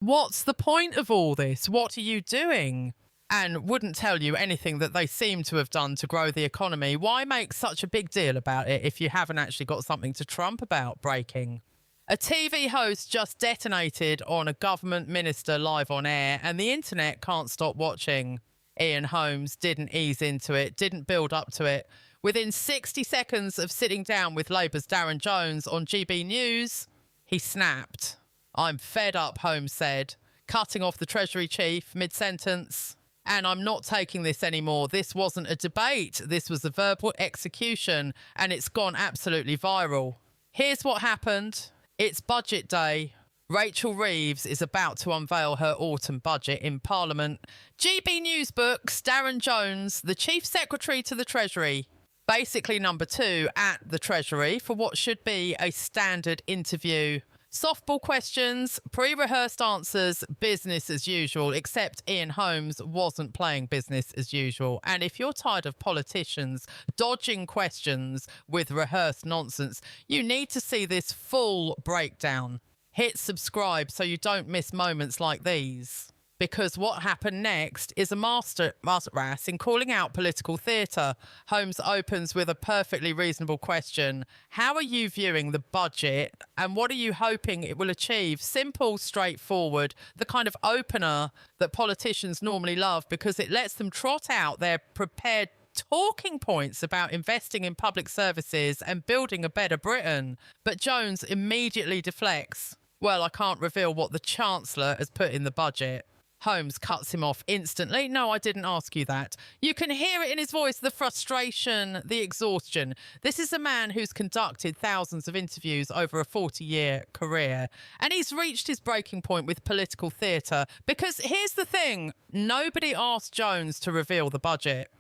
What's the point of all this? What are you doing? And wouldn't tell you anything that they seem to have done to grow the economy. Why make such a big deal about it if you haven't actually got something to trump about breaking? A TV host just detonated on a government minister live on air, and the internet can't stop watching. Eamonn Holmes didn't ease into it, didn't build up to it. Within 60 seconds of sitting down with Labour's Darren Jones on GB News, he snapped. "I'm fed up," Holmes said, cutting off the Treasury chief mid-sentence. "And I'm not taking this anymore. This wasn't a debate. This was a verbal execution, and it's gone absolutely viral. Here's what happened. It's budget day. Rachel Reeves is about to unveil her autumn budget in Parliament. GB News books Darren Jones, the Chief Secretary to the Treasury, basically number 2 at the Treasury for what should be a standard interview. Softball questions, pre-rehearsed answers, business as usual, except Eamonn Holmes wasn't playing business as usual. And if you're tired of politicians dodging questions with rehearsed nonsense, you need to see this full breakdown. Hit subscribe so you don't miss moments like these. Because what happened next is a masterclass in calling out political theatre. Holmes opens with a perfectly reasonable question. How are you viewing the budget and what are you hoping it will achieve? Simple, straightforward, the kind of opener that politicians normally love because it lets them trot out their prepared talking points about investing in public services and building a better Britain. But Jones immediately deflects. Well, I can't reveal what the Chancellor has put in the budget. Holmes cuts him off instantly. "No, I didn't ask you that." You can hear it in his voice, the frustration, the exhaustion. This is a man who's conducted thousands of interviews over a 40-year career, and he's reached his breaking point with political theatre. Because here's the thing, nobody asked Jones to reveal the budget.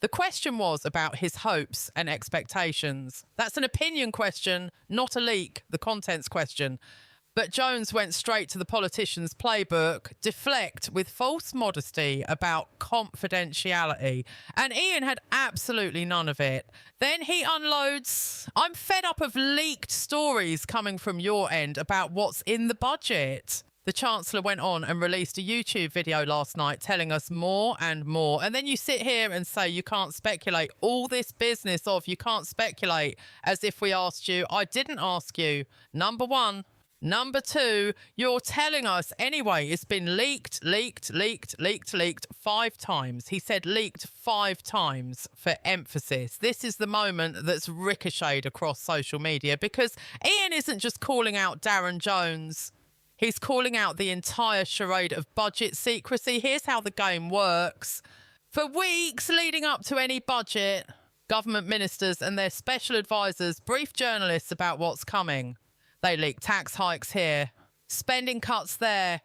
The question was about his hopes and expectations. That's an opinion question, not a leak, the contents question. But Jones went straight to the politician's playbook, deflect with false modesty about confidentiality. And Ian had absolutely none of it. Then he unloads, "I'm fed up of leaked stories coming from your end about what's in the budget." The Chancellor went on and released a YouTube video last night telling us more and more. And then you sit here and say you can't speculate. All this business of you can't speculate as if we asked you. I didn't ask you. Number one. Number two, you're telling us anyway, it's been leaked 5 times. He said leaked 5 times for emphasis. This is the moment that's ricocheted across social media because Ian isn't just calling out Darren Jones. He's calling out the entire charade of budget secrecy. Here's how the game works. For weeks leading up to any budget, government ministers and their special advisors brief journalists about what's coming. They leak tax hikes here, spending cuts there,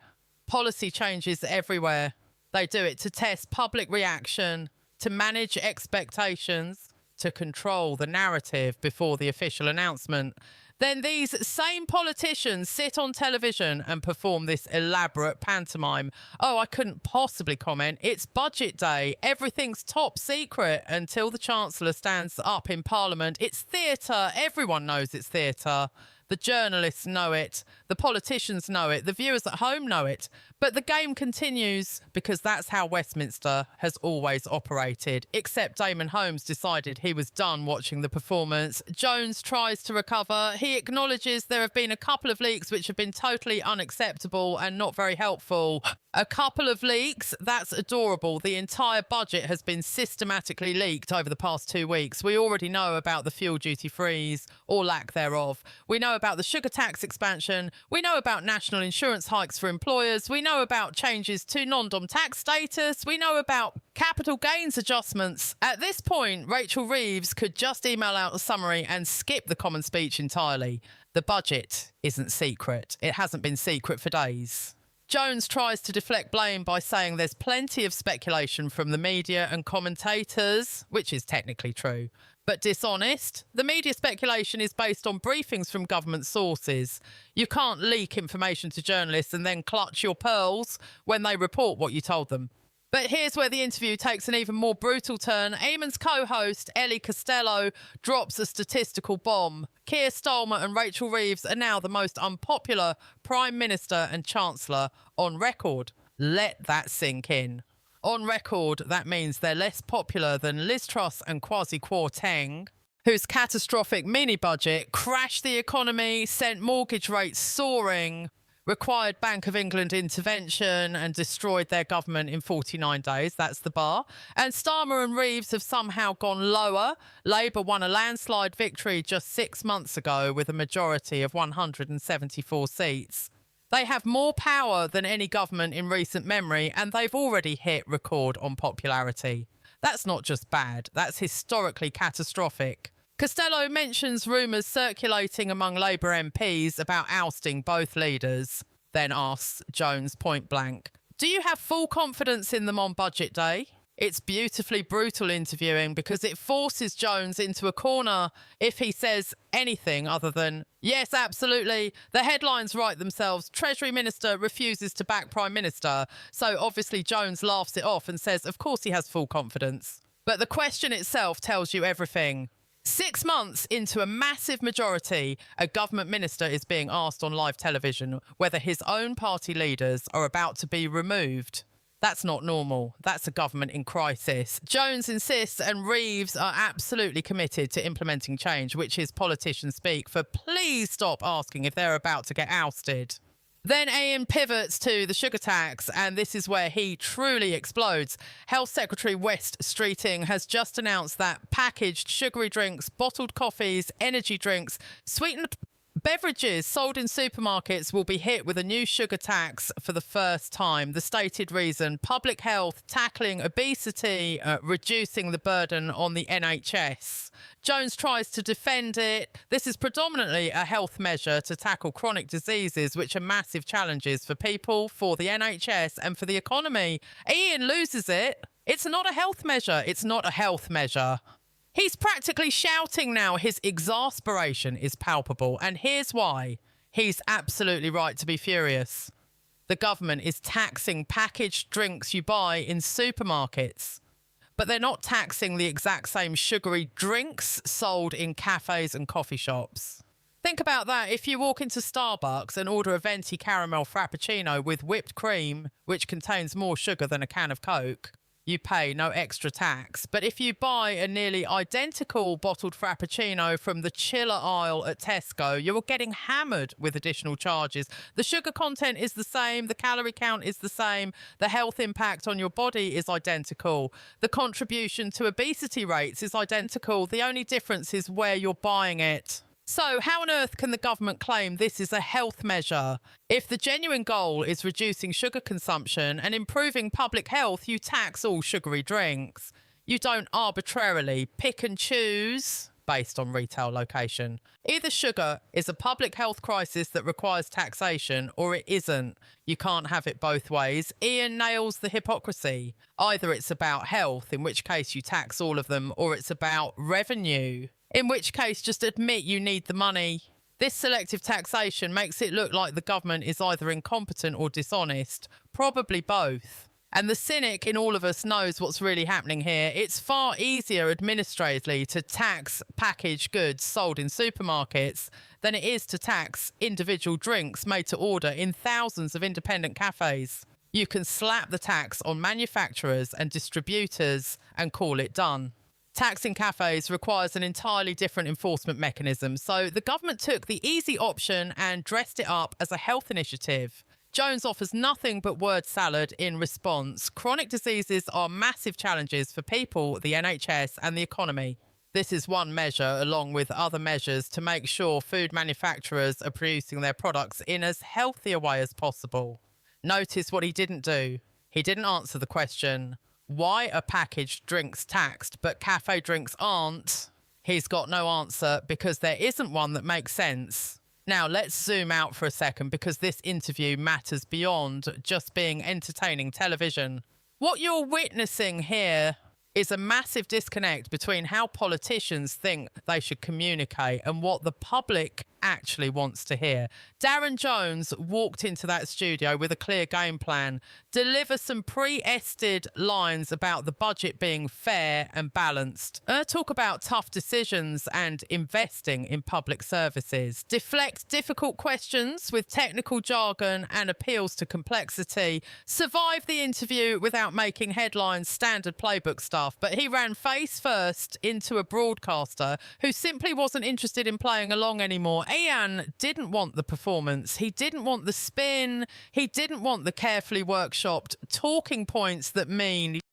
policy changes everywhere. They do it to test public reaction, to manage expectations, to control the narrative before the official announcement. Then these same politicians sit on television and perform this elaborate pantomime. "Oh, I couldn't possibly comment. It's budget day. Everything's top secret," until the Chancellor stands up in Parliament. It's theatre. Everyone knows it's theatre. The journalists know it. The politicians know it. The viewers at home know it. But the game continues because that's how Westminster has always operated. Except Eamonn Holmes decided he was done watching the performance. Jones tries to recover. He acknowledges there have been a couple of leaks which have been totally unacceptable and not very helpful. A couple of leaks? That's adorable. The entire budget has been systematically leaked over the past 2 weeks. We already know about the fuel duty freeze, or lack thereof. We know about the sugar tax expansion. We know about national insurance hikes for employers. We know about changes to non-dom tax status. We know about capital gains adjustments. At this point, Rachel Reeves could just email out a summary and skip the common speech entirely. The budget isn't secret. It hasn't been secret for days. Jones tries to deflect blame by saying there's plenty of speculation from the media and commentators, which is technically true, but dishonest. The media speculation is based on briefings from government sources. You can't leak information to journalists and then clutch your pearls when they report what you told them. But here's where the interview takes an even more brutal turn. Eamonn's co-host, Ellie Costello, drops a statistical bomb. Keir Starmer and Rachel Reeves are now the most unpopular Prime Minister and Chancellor on record. Let that sink in. On record, that means they're less popular than Liz Truss and Kwasi Kwarteng, whose catastrophic mini-budget crashed the economy, sent mortgage rates soaring, required Bank of England intervention and destroyed their government in 49 days. That's the bar. And Starmer and Reeves have somehow gone lower. Labour won a landslide victory just 6 months ago with a majority of 174 seats. They have more power than any government in recent memory, and they've already hit record on popularity. That's not just bad, that's historically catastrophic. Costello mentions rumours circulating among Labour MPs about ousting both leaders, then asks Jones point blank, "Do you have full confidence in them on budget day?" It's beautifully brutal interviewing because it forces Jones into a corner if he says anything other than, "Yes, absolutely. The headlines write themselves. Treasury Minister refuses to back Prime Minister." So obviously Jones laughs it off and says, of course he has full confidence. But the question itself tells you everything. 6 months into a massive majority, a government minister is being asked on live television whether his own party leaders are about to be removed. That's not normal. That's a government in crisis. Jones insists and Reeves are absolutely committed to implementing change, which is politician speak for please stop asking if they're about to get ousted. Then Ian pivots to the sugar tax, and this is where he truly explodes. Health Secretary West Streeting has just announced that packaged sugary drinks, bottled coffees, energy drinks, sweetened beverages sold in supermarkets will be hit with a new sugar tax for the first time. The stated reason, public health, tackling obesity, reducing the burden on the NHS. Jones tries to defend it. This is predominantly a health measure to tackle chronic diseases, which are massive challenges for people, for the NHS and for the economy. Ian loses it. It's not a health measure. It's not a health measure. He's practically shouting now. His exasperation is palpable. And here's why. He's absolutely right to be furious. The government is taxing packaged drinks you buy in supermarkets. But they're not taxing the exact same sugary drinks sold in cafes and coffee shops. Think about that. If you walk into Starbucks and order a venti caramel frappuccino with whipped cream, which contains more sugar than a can of Coke, you pay no extra tax. But if you buy a nearly identical bottled frappuccino from the chiller aisle at Tesco, you're getting hammered with additional charges. The sugar content is the same, the calorie count is the same, the health impact on your body is identical, the contribution to obesity rates is identical. The only difference is where you're buying it. So how on earth can the government claim this is a health measure? If the genuine goal is reducing sugar consumption and improving public health, you tax all sugary drinks. You don't arbitrarily pick and choose based on retail location. Either sugar is a public health crisis that requires taxation or it isn't. You can't have it both ways. Ian nails the hypocrisy. Either it's about health, in which case you tax all of them, or it's about revenue, in which case just admit you need the money. This selective taxation makes it look like the government is either incompetent or dishonest, probably both. And the cynic in all of us knows what's really happening here. It's far easier administratively to tax packaged goods sold in supermarkets than it is to tax individual drinks made to order in thousands of independent cafes. You can slap the tax on manufacturers and distributors and call it done. Taxing cafes requires an entirely different enforcement mechanism, so the government took the easy option and dressed it up as a health initiative. Jones offers nothing but word salad in response. Chronic diseases are massive challenges for people, the NHS and the economy. This is one measure, along with other measures, to make sure food manufacturers are producing their products in as healthy a way as possible. Notice what he didn't do. He didn't answer the question, why are packaged drinks taxed but cafe drinks aren't? He's got no answer because there isn't one that makes sense. Now let's zoom out for a second because this interview matters beyond just being entertaining television. What you're witnessing here is a massive disconnect between how politicians think they should communicate and what the public actually wants to hear. Darren Jones walked into that studio with a clear game plan, deliver some pre-ested lines about the budget being fair and balanced, talk about tough decisions and investing in public services, deflect difficult questions with technical jargon and appeals to complexity, survive the interview without making headlines, standard playbook stuff. But he ran face first into a broadcaster who simply wasn't interested in playing along anymore. Ian didn't want the performance. He didn't want the spin. He didn't want the carefully workshopped talking points that mean